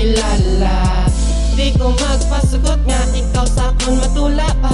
kilala. Di ko magpasugot nga ikaw sa akon matula pa.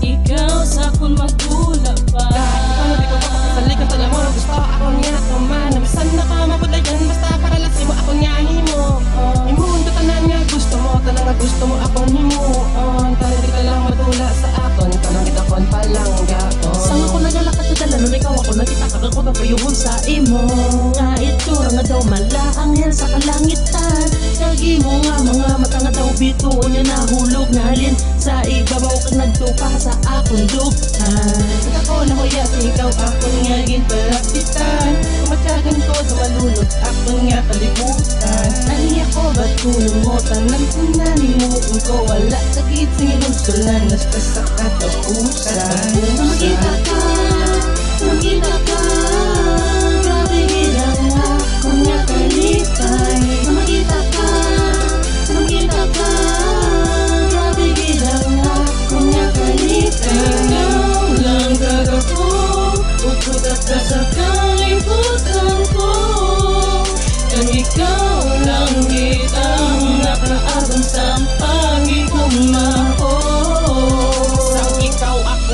Ikaw sa akon magtula pa. Kahit di ko makasalikan tala mo, gusto akon nga tuman. Bisan na ka mapulayan basta para lasi mo akon nga himo. Imundo tanan nga gusto mo, tanan nga gusto mo akon himuon. Tanan di ka lang matula sa akon, tanan kita kon palanggaon. Sang ako nagalakad sa dalanon, ikaw ako nakita kag ako napayuhon sa imo. Nga itsura nga daw mala anghel sa kalangitan. Kagi mo nga mga mata nga daw bituon niya nahulog na halin sa ibabaw kag nagtupa sa akong dughan. Saka ko na huya sa ikaw akon nga ginpalapitan. Kumatyagan ko sa malunod akon nga kalibutan. Ani ako ba't kulungotan ng tunani mo ko wala sakit sa inunsulan basta sa katapusan. Makita ka, makita ka, grabe gilang ako nga kalitay. Makita ka, makita ka, grabe gilang ako nga kalitay. Ikaw lang kagako, uputat ka sa kalibutan ko. Kang ikaw lang kitang nakaabang sa pagigumako.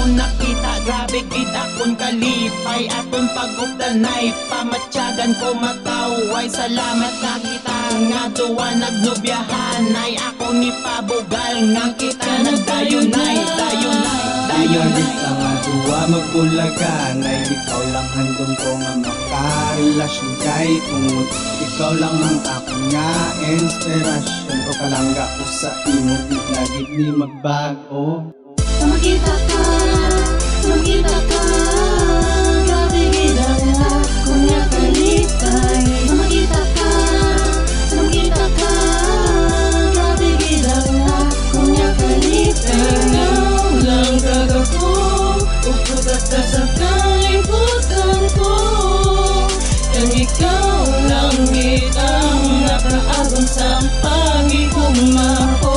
Nakita, grabe kita kung kalipay aton pagupdanay, pamatyagan ko mataway. Salamat na kita nga duwa naglubyahan ay ako ni pabugal nga kita nagdayunay, dayunay, Di ka nga duwa magbulagan ay ikaw lang handong ko nga makarelasyon kay tungod. Ikaw lang ang ako nga inspirasyon ko palangga ko sa imo di lagi ni magbago. Makita ka, makita ka, grabe gilang ako nga kalitay. Makita ka, makita ka, grabe gilang ako nga kalitay. Ikaw lang kagako, uputat ka sa kalibutan ko. Kang ikaw lang kitang nakaabang sa pagigumako.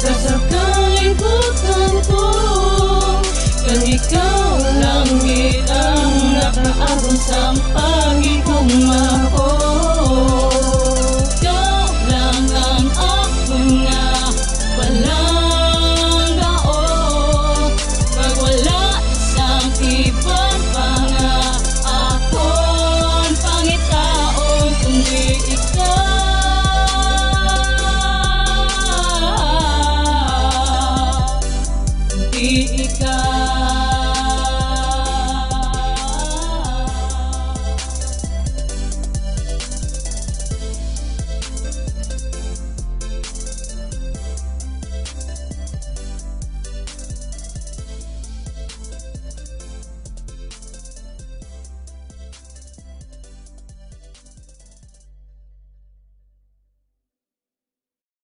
Sa kalibutan ko, kang ikaw lang kitang nakaabang sa pagigumako. Ikaw lang ang ako nga palanggaon. Pag wala isang ibang nga akon pangitaon kundi ikaw. Ikaw